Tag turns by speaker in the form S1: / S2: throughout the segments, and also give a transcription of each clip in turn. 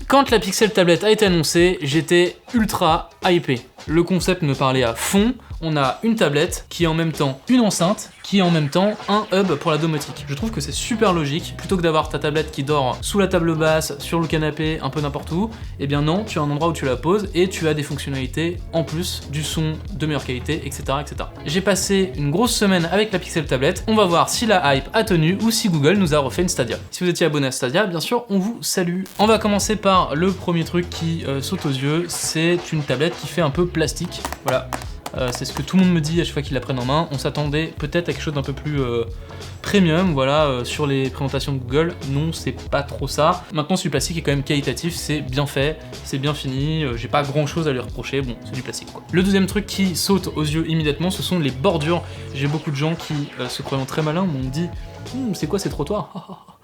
S1: Quand la Pixel tablette a été annoncée, j'étais ultra hypé. Le concept me parlait à fond. On a une tablette qui est en même temps une enceinte, qui est en même temps un hub pour la domotique. Je trouve que c'est super logique. Plutôt que d'avoir ta tablette qui dort sous la table basse, sur le canapé, un peu n'importe où, eh bien non, tu as un endroit où tu la poses et tu as des fonctionnalités en plus, du son de meilleure qualité, etc. etc. J'ai passé une grosse semaine avec la Pixel tablette. On va voir si la hype a tenu ou si Google nous a refait une Stadia. Si vous étiez abonné à Stadia, bien sûr, on vous salue. On va commencer par le premier truc qui saute aux yeux. C'est une tablette qui fait un peu plastique. Voilà. C'est ce que tout le monde me dit à chaque fois qu'ils la prennent en main. On s'attendait peut-être à quelque chose d'un peu plus premium, voilà, sur les présentations de Google. Non, c'est pas trop ça. Maintenant, ce plastique est quand même qualitatif, c'est bien fait, c'est bien fini, j'ai pas grand chose à lui reprocher, bon, c'est du plastique quoi. Le deuxième truc qui saute aux yeux immédiatement, ce sont les bordures. J'ai beaucoup de gens qui, se croyant très malins, m'ont dit c'est quoi ces trottoirs?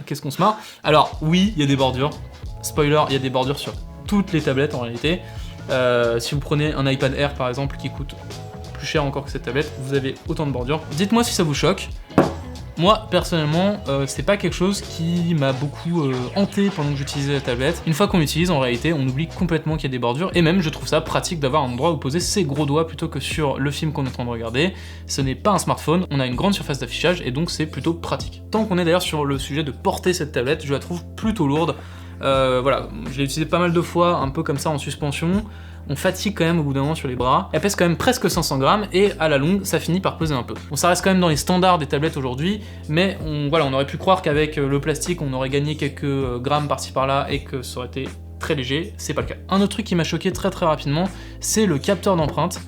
S1: Qu'est-ce qu'on se marre? Alors, oui, il y a des bordures. Spoiler, il y a des bordures sur toutes les tablettes en réalité. Si vous prenez un iPad Air par exemple qui coûte plus cher encore que cette tablette, vous avez autant de bordures. Dites-moi si ça vous choque. Moi personnellement, c'est pas quelque chose qui m'a beaucoup hanté pendant que j'utilisais la tablette. Une fois qu'on l'utilise, en réalité, on oublie complètement qu'il y a des bordures. Et même, je trouve ça pratique d'avoir un endroit où poser ses gros doigts plutôt que sur le film qu'on est en train de regarder. Ce n'est pas un smartphone, on a une grande surface d'affichage et donc c'est plutôt pratique. Tant qu'on est d'ailleurs sur le sujet de porter cette tablette, je la trouve plutôt lourde. Voilà, je l'ai utilisé pas mal de fois, un peu comme ça en suspension. On fatigue quand même au bout d'un moment sur les bras. Elle pèse quand même presque 500 grammes et à la longue, ça finit par peser un peu. Bon, ça reste quand même dans les standards des tablettes aujourd'hui, mais voilà, on aurait pu croire qu'avec le plastique, on aurait gagné quelques grammes par-ci par-là et que ça aurait été très léger. C'est pas le cas. Un autre truc qui m'a choqué très rapidement, c'est le capteur d'empreinte.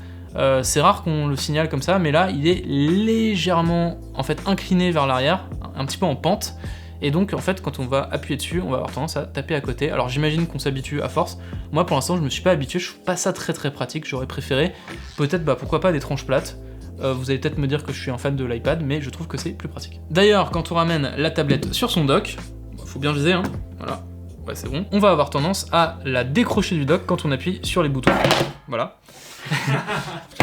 S1: C'est rare qu'on le signale comme ça, mais là, il est légèrement en fait incliné vers l'arrière, un petit peu en pente. Et donc en fait quand on va appuyer dessus, on va avoir tendance à taper à côté. Alors j'imagine qu'on s'habitue à force. Moi pour l'instant je me suis pas habitué, je trouve pas ça très pratique, j'aurais préféré peut-être pourquoi pas des tranches plates. Vous allez peut-être me dire que je suis un fan de l'iPad, mais je trouve que c'est plus pratique. D'ailleurs quand on ramène la tablette sur son dock, faut bien viser hein, voilà, ouais c'est bon, on va avoir tendance à la décrocher du dock quand on appuie sur les boutons, voilà.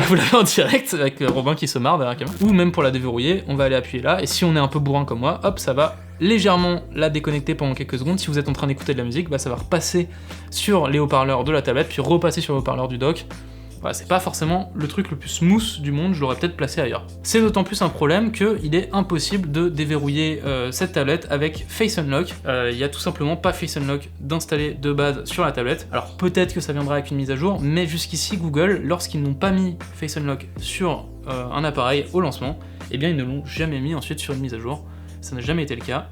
S1: Vous l'avez en direct avec Robin qui se marre derrière la caméra. Ou même pour la déverrouiller, on va aller appuyer là, et si on est un peu bourrin comme moi, hop, ça va légèrement la déconnecter pendant quelques secondes. Si vous êtes en train d'écouter de la musique, ça va repasser sur les haut-parleurs de la tablette, puis repasser sur les haut-parleurs du dock. Voilà, c'est pas forcément le truc le plus smooth du monde, je l'aurais peut-être placé ailleurs. C'est d'autant plus un problème qu'il est impossible de déverrouiller cette tablette avec Face Unlock. Il y a tout simplement pas Face Unlock d'installer de base sur la tablette. Alors peut-être que ça viendra avec une mise à jour, mais jusqu'ici Google, lorsqu'ils n'ont pas mis Face Unlock sur un appareil au lancement, eh bien ils ne l'ont jamais mis ensuite sur une mise à jour. Ça n'a jamais été le cas.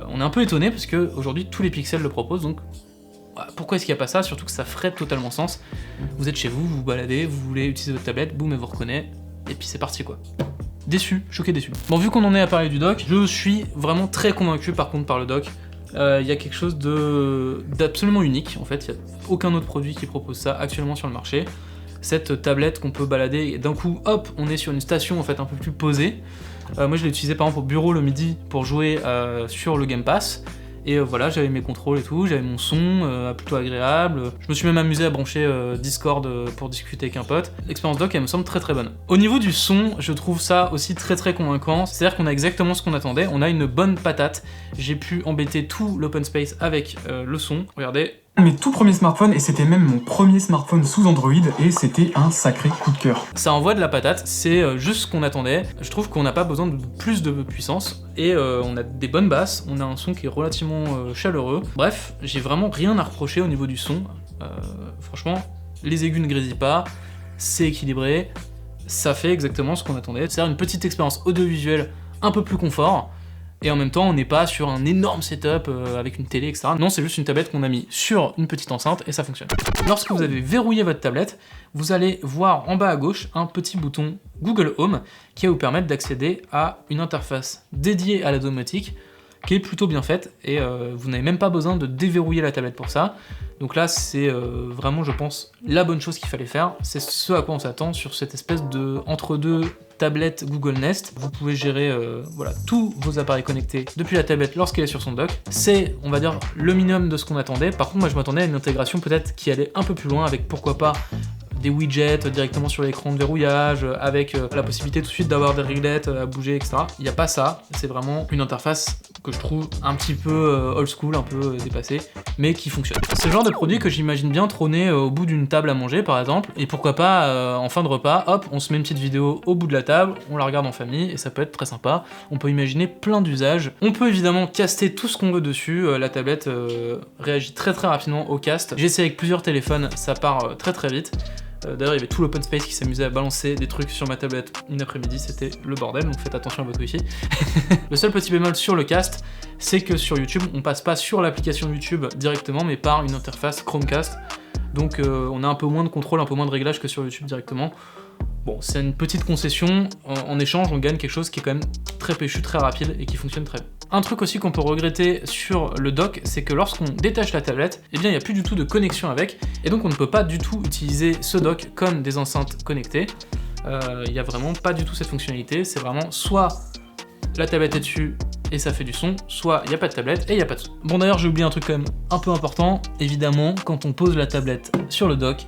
S1: On est un peu étonné parce que aujourd'hui tous les Pixels le proposent, donc pourquoi est-ce qu'il n'y a pas ça? Surtout que ça ferait totalement sens. Vous êtes chez vous, vous vous baladez, vous voulez utiliser votre tablette, boum, elle vous reconnaît, et puis c'est parti quoi. Déçu, choqué, déçu. Bon, vu qu'on en est à parler du dock, je suis vraiment très convaincu par contre par le dock. Il y a quelque chose d'absolument unique en fait, il n'y a aucun autre produit qui propose ça actuellement sur le marché. Cette tablette qu'on peut balader et d'un coup, hop, on est sur une station en fait un peu plus posée. Moi je l'ai utilisé par exemple au bureau le midi pour jouer sur le Game Pass. Et voilà, j'avais mes contrôles et tout, j'avais mon son plutôt agréable. Je me suis même amusé à brancher Discord pour discuter avec un pote. L'expérience dock, elle me semble très bonne. Au niveau du son, je trouve ça aussi très convaincant. C'est-à-dire qu'on a exactement ce qu'on attendait, on a une bonne patate. J'ai pu embêter tout l'open space avec le son. Regardez.
S2: Mes tout premiers smartphones, et c'était même mon premier smartphone sous Android, et c'était un sacré coup de cœur.
S1: Ça envoie de la patate, c'est juste ce qu'on attendait. Je trouve qu'on n'a pas besoin de plus de puissance, et on a des bonnes basses, on a un son qui est relativement chaleureux. Bref, j'ai vraiment rien à reprocher au niveau du son. Franchement, les aigus ne grésillent pas, c'est équilibré, ça fait exactement ce qu'on attendait. C'est-à-dire une petite expérience audiovisuelle un peu plus confort, et en même temps on n'est pas sur un énorme setup avec une télé, etc. Non, c'est juste une tablette qu'on a mis sur une petite enceinte et ça fonctionne. Lorsque vous avez verrouillé votre tablette, vous allez voir en bas à gauche un petit bouton Google Home qui va vous permettre d'accéder à une interface dédiée à la domotique qui est plutôt bien faite, et vous n'avez même pas besoin de déverrouiller la tablette pour ça. Donc là c'est vraiment, je pense, la bonne chose qu'il fallait faire. C'est ce à quoi on s'attend sur cette espèce de entre-deux tablette Google Nest. Vous pouvez gérer voilà, tous vos appareils connectés depuis la tablette lorsqu'elle est sur son dock. C'est, on va dire, le minimum de ce qu'on attendait. Par contre, moi je m'attendais à une intégration peut-être qui allait un peu plus loin, avec pourquoi pas des widgets directement sur l'écran de verrouillage, avec la possibilité tout de suite d'avoir des réglettes à bouger, etc. Il n'y a pas ça, c'est vraiment une interface que je trouve un petit peu old school, un peu dépassé, mais qui fonctionne. C'est le genre de produit que j'imagine bien trôner au bout d'une table à manger par exemple, et pourquoi pas en fin de repas, hop, on se met une petite vidéo au bout de la table, on la regarde en famille, et ça peut être très sympa. On peut imaginer plein d'usages. On peut évidemment caster tout ce qu'on veut dessus, la tablette réagit très rapidement au cast. J'ai essayé avec plusieurs téléphones, ça part très vite. D'ailleurs, il y avait tout l'open space qui s'amusait à balancer des trucs sur ma tablette une après-midi, c'était le bordel, donc faites attention à votre wifi. Le seul petit bémol sur le cast, c'est que sur YouTube, on passe pas sur l'application YouTube directement, mais par une interface Chromecast. Donc on a un peu moins de contrôle, un peu moins de réglage que sur YouTube directement. Bon, c'est une petite concession, en échange on gagne quelque chose qui est quand même très péchu, très rapide et qui fonctionne très bien. Un truc aussi qu'on peut regretter sur le dock, c'est que lorsqu'on détache la tablette, eh bien il n'y a plus du tout de connexion avec, et donc on ne peut pas du tout utiliser ce dock comme des enceintes connectées. Il n'y a vraiment pas du tout cette fonctionnalité, c'est vraiment soit la tablette est dessus et ça fait du son, soit il n'y a pas de tablette et il n'y a pas de son. Bon d'ailleurs j'ai oublié un truc quand même un peu important, évidemment quand on pose la tablette sur le dock,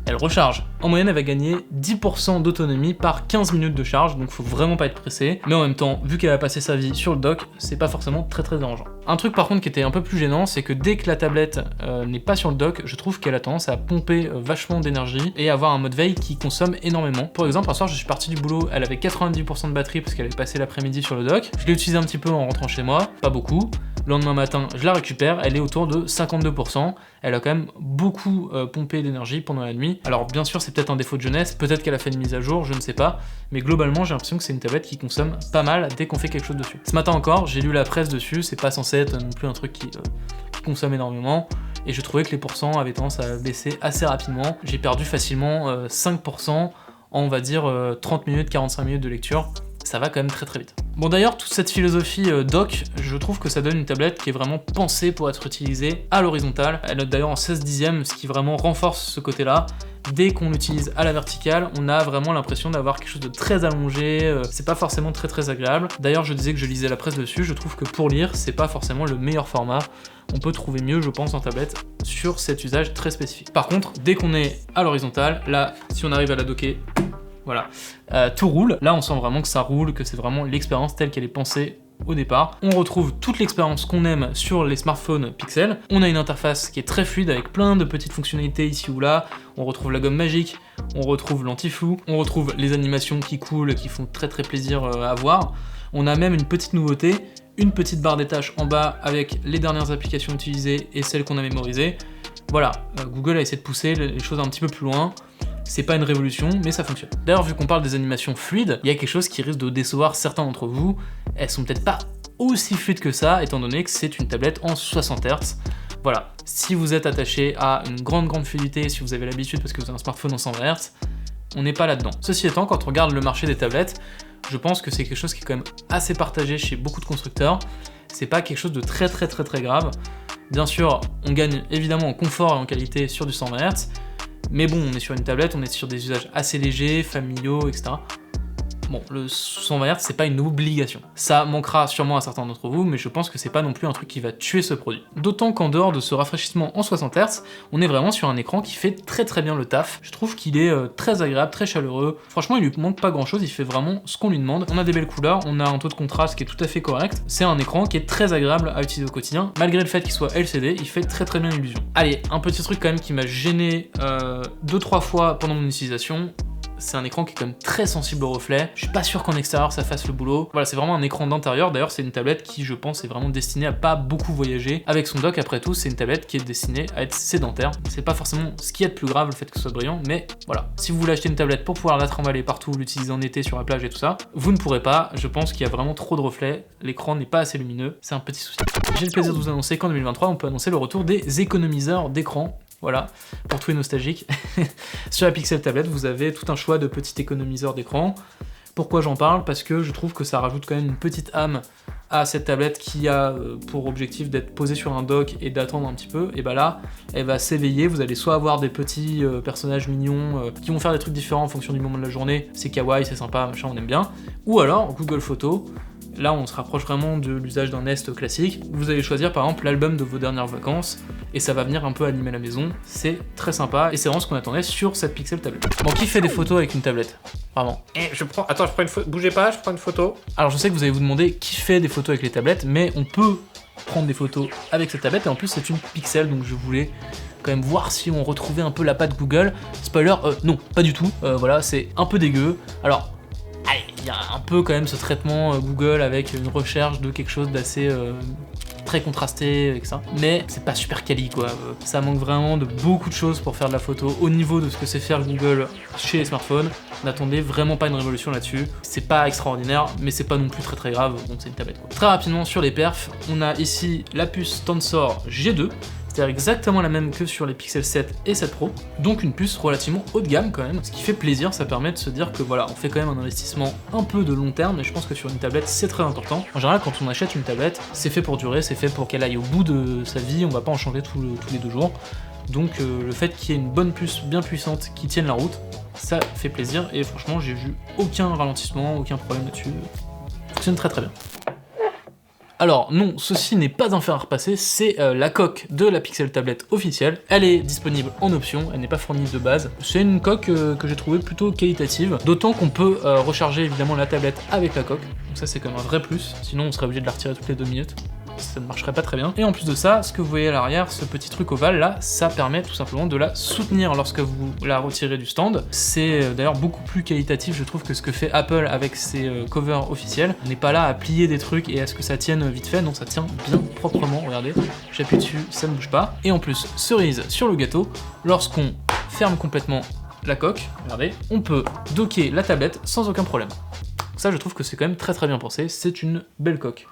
S1: elle recharge. En moyenne, elle va gagner 10% d'autonomie par 15 minutes de charge, donc faut vraiment pas être pressé. Mais en même temps, vu qu'elle a passé sa vie sur le dock, c'est pas forcément très dérangeant. Un truc par contre qui était un peu plus gênant, c'est que dès que la tablette n'est pas sur le dock, je trouve qu'elle a tendance à pomper vachement d'énergie et avoir un mode veille qui consomme énormément. Pour exemple, un soir, je suis parti du boulot, elle avait 90% de batterie parce qu'elle avait passé l'après-midi sur le dock. Je l'ai utilisé un petit peu en rentrant chez moi, pas beaucoup. Le lendemain matin, je la récupère, elle est autour de 52%. Elle a quand même beaucoup pompé d'énergie pendant la nuit. Alors bien sûr, c'est peut-être un défaut de jeunesse, peut-être qu'elle a fait une mise à jour, je ne sais pas. Mais globalement, j'ai l'impression que c'est une tablette qui consomme pas mal dès qu'on fait quelque chose dessus. Ce matin encore, j'ai lu la presse dessus, c'est pas censé être non plus un truc qui consomme énormément. Et je trouvais que les pourcents avaient tendance à baisser assez rapidement. J'ai perdu facilement 5% en, on va dire, 30 minutes, 45 minutes de lecture. Ça va quand même très vite. Bon d'ailleurs, toute cette philosophie dock, je trouve que ça donne une tablette qui est vraiment pensée pour être utilisée à l'horizontale. Elle note d'ailleurs en 16/10, ce qui vraiment renforce ce côté-là. Dès qu'on l'utilise à la verticale, on a vraiment l'impression d'avoir quelque chose de très allongé, c'est pas forcément très agréable. D'ailleurs, je disais que je lisais la presse dessus, je trouve que pour lire, c'est pas forcément le meilleur format. On peut trouver mieux, je pense, en tablette sur cet usage très spécifique. Par contre, dès qu'on est à l'horizontale, là, si on arrive à la docker, voilà, tout roule. Là, on sent vraiment que ça roule, que c'est vraiment l'expérience telle qu'elle est pensée au départ. On retrouve toute l'expérience qu'on aime sur les smartphones Pixel. On a une interface qui est très fluide avec plein de petites fonctionnalités ici ou là. On retrouve la gomme magique, on retrouve l'anti-flou, on retrouve les animations qui coulent, qui font très plaisir à voir. On a même une petite nouveauté, une petite barre des tâches en bas avec les dernières applications utilisées et celles qu'on a mémorisées. Voilà, Google a essayé de pousser les choses un petit peu plus loin. C'est pas une révolution, mais ça fonctionne. D'ailleurs, vu qu'on parle des animations fluides, il y a quelque chose qui risque de décevoir certains d'entre vous. Elles sont peut-être pas aussi fluides que ça, étant donné que c'est une tablette en 60 Hz. Voilà, si vous êtes attaché à une grande fluidité, si vous avez l'habitude parce que vous avez un smartphone en 120 Hz, on n'est pas là-dedans. Ceci étant, quand on regarde le marché des tablettes, je pense que c'est quelque chose qui est quand même assez partagé chez beaucoup de constructeurs. C'est pas quelque chose de très grave. Bien sûr, on gagne évidemment en confort et en qualité sur du 120 Hz, mais bon, on est sur une tablette, on est sur des usages assez légers, familiaux, etc. Bon, le 120 Hz, c'est pas une obligation. Ça manquera sûrement à certains d'entre vous, mais je pense que c'est pas non plus un truc qui va tuer ce produit. D'autant qu'en dehors de ce rafraîchissement en 60 Hz, on est vraiment sur un écran qui fait très bien le taf. Je trouve qu'il est très agréable, très chaleureux. Franchement, il lui manque pas grand chose, il fait vraiment ce qu'on lui demande. On a des belles couleurs, on a un taux de contraste qui est tout à fait correct. C'est un écran qui est très agréable à utiliser au quotidien. Malgré le fait qu'il soit LCD, il fait très bien l'illusion. Allez, un petit truc quand même qui m'a gêné 2-3 fois pendant mon utilisation. C'est un écran qui est quand même très sensible au reflet. Je suis pas sûr qu'en extérieur ça fasse le boulot. Voilà, c'est vraiment un écran d'intérieur. D'ailleurs, c'est une tablette qui, je pense, est vraiment destinée à pas beaucoup voyager. Avec son dock, après tout, c'est une tablette qui est destinée à être sédentaire. C'est pas forcément ce qu'il y a de plus grave, le fait que ce soit brillant, mais voilà. Si vous voulez acheter une tablette pour pouvoir la trimballer partout, l'utiliser en été sur la plage et tout ça, vous ne pourrez pas. Je pense qu'il y a vraiment trop de reflets. L'écran n'est pas assez lumineux. C'est un petit souci. J'ai le plaisir de vous annoncer qu'en 2023, on peut annoncer le retour des économiseurs d'écran. Voilà, pour tous les nostalgiques. Sur la Pixel Tablette, vous avez tout un choix de petits économiseurs d'écran. Pourquoi j'en parle? Parce que je trouve que ça rajoute quand même une petite âme à cette tablette qui a pour objectif d'être posée sur un dock et d'attendre un petit peu. Et bah là, elle va s'éveiller. Vous allez soit avoir des petits personnages mignons qui vont faire des trucs différents en fonction du moment de la journée. C'est kawaii, c'est sympa, machin, on aime bien. Ou alors Google Photos. Là, on se rapproche vraiment de l'usage d'un Nest classique. Vous allez choisir par exemple l'album de vos dernières vacances et ça va venir un peu animer la maison. C'est très sympa et c'est vraiment ce qu'on attendait sur cette Pixel tablette. Bon, qui fait des photos avec une tablette? Vraiment.
S3: Je prends une photo. Bougez pas, je prends une photo.
S1: Alors je sais que vous allez vous demander qui fait des photos avec les tablettes, mais on peut prendre des photos avec cette tablette et en plus c'est une Pixel, donc je voulais quand même voir si on retrouvait un peu la patte Google. Spoiler, non, pas du tout. Voilà, c'est un peu dégueu. Alors, allez, il y a un peu quand même ce traitement Google avec une recherche de quelque chose d'assez très contrasté avec ça, mais c'est pas super quali quoi. Ça manque vraiment de beaucoup de choses pour faire de la photo au niveau de ce que c'est faire Google chez les smartphones. N'attendez vraiment pas une révolution là-dessus. C'est pas extraordinaire, mais c'est pas non plus très grave, donc c'est une tablette quoi. Très rapidement sur les perfs, on a ici la puce Tensor G2, c'est-à-dire exactement la même que sur les Pixel 7 et 7 Pro, donc une puce relativement haut de gamme quand même, ce qui fait plaisir, ça permet de se dire que voilà, on fait quand même un investissement un peu de long terme, et je pense que sur une tablette c'est très important. En général quand on achète une tablette, c'est fait pour durer, c'est fait pour qu'elle aille au bout de sa vie, on va pas en changer tous les 2 jours, donc le fait qu'il y ait une bonne puce bien puissante qui tienne la route, ça fait plaisir, et franchement j'ai vu aucun ralentissement, aucun problème là-dessus, fonctionne très bien. Alors non, ceci n'est pas un fer à repasser, c'est la coque de la Pixel tablette officielle. Elle est disponible en option, elle n'est pas fournie de base. C'est une coque que j'ai trouvée plutôt qualitative, d'autant qu'on peut recharger évidemment la tablette avec la coque. Donc ça c'est comme un vrai plus, sinon on serait obligé de la retirer toutes les 2 minutes. Ça ne marcherait pas très bien. Et en plus de ça, ce que vous voyez à l'arrière, ce petit truc ovale là, ça permet tout simplement de la soutenir lorsque vous la retirez du stand. C'est d'ailleurs beaucoup plus qualitatif je trouve que ce que fait Apple avec ses covers officiels. On n'est pas là à plier des trucs et à ce que ça tienne vite fait, non ça tient bien proprement, regardez, j'appuie dessus, ça ne bouge pas. Et en plus, cerise sur le gâteau, lorsqu'on ferme complètement la coque, regardez, on peut docker la tablette sans aucun problème. Ça je trouve que c'est quand même très bien pensé, c'est une belle coque.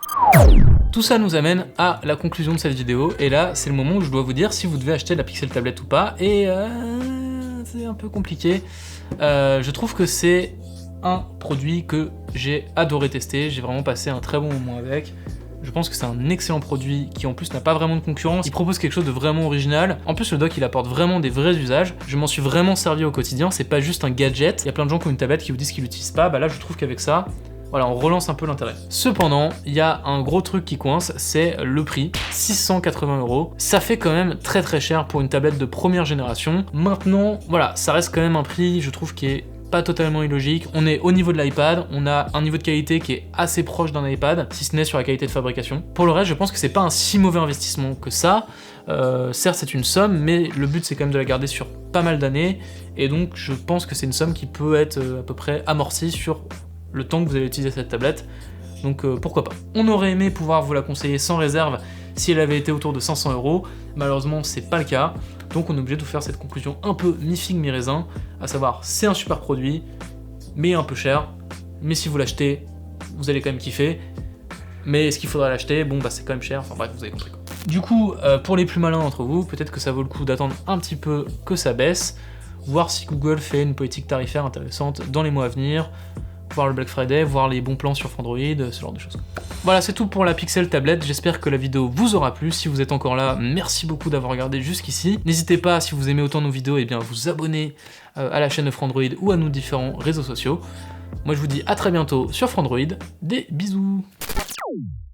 S1: Tout ça nous amène à la conclusion de cette vidéo, et là c'est le moment où je dois vous dire si vous devez acheter la Pixel tablette ou pas, et c'est un peu compliqué. Je trouve que c'est un produit que j'ai adoré tester, j'ai vraiment passé un très bon moment avec. Je pense que c'est un excellent produit qui en plus n'a pas vraiment de concurrence, il propose quelque chose de vraiment original. En plus le dock il apporte vraiment des vrais usages, je m'en suis vraiment servi au quotidien, c'est pas juste un gadget. Il y a plein de gens qui ont une tablette qui vous disent qu'ils l'utilisent pas, bah là je trouve qu'avec ça, voilà, on relance un peu l'intérêt. Cependant, il y a un gros truc qui coince, c'est le prix, 680 €. Ça fait quand même très cher pour une tablette de première génération. Maintenant, voilà, ça reste quand même un prix, je trouve, qui est pas totalement illogique. On est au niveau de l'iPad, on a un niveau de qualité qui est assez proche d'un iPad, si ce n'est sur la qualité de fabrication. Pour le reste, je pense que c'est pas un si mauvais investissement que ça. Certes, c'est une somme, mais le but c'est quand même de la garder sur pas mal d'années, et donc je pense que c'est une somme qui peut être à peu près amortie sur le temps que vous allez utiliser cette tablette, donc pourquoi pas. On aurait aimé pouvoir vous la conseiller sans réserve si elle avait été autour de 500 €, malheureusement c'est pas le cas, donc on est obligé de vous faire cette conclusion un peu mi-figue mi-raisin, à savoir c'est un super produit, mais un peu cher, mais si vous l'achetez, vous allez quand même kiffer, mais est-ce qu'il faudrait l'acheter? Bon bah c'est quand même cher, enfin bref vous avez compris quoi. Du coup, pour les plus malins d'entre vous, peut-être que ça vaut le coup d'attendre un petit peu que ça baisse, voir si Google fait une politique tarifaire intéressante dans les mois à venir, voir le Black Friday, voir les bons plans sur Android, ce genre de choses. Voilà, c'est tout pour la Pixel tablette, j'espère que la vidéo vous aura plu. Si vous êtes encore là, merci beaucoup d'avoir regardé jusqu'ici. N'hésitez pas, si vous aimez autant nos vidéos, et bien à vous abonner à la chaîne Frandroid ou à nos différents réseaux sociaux. Moi je vous dis à très bientôt sur Frandroid, des bisous.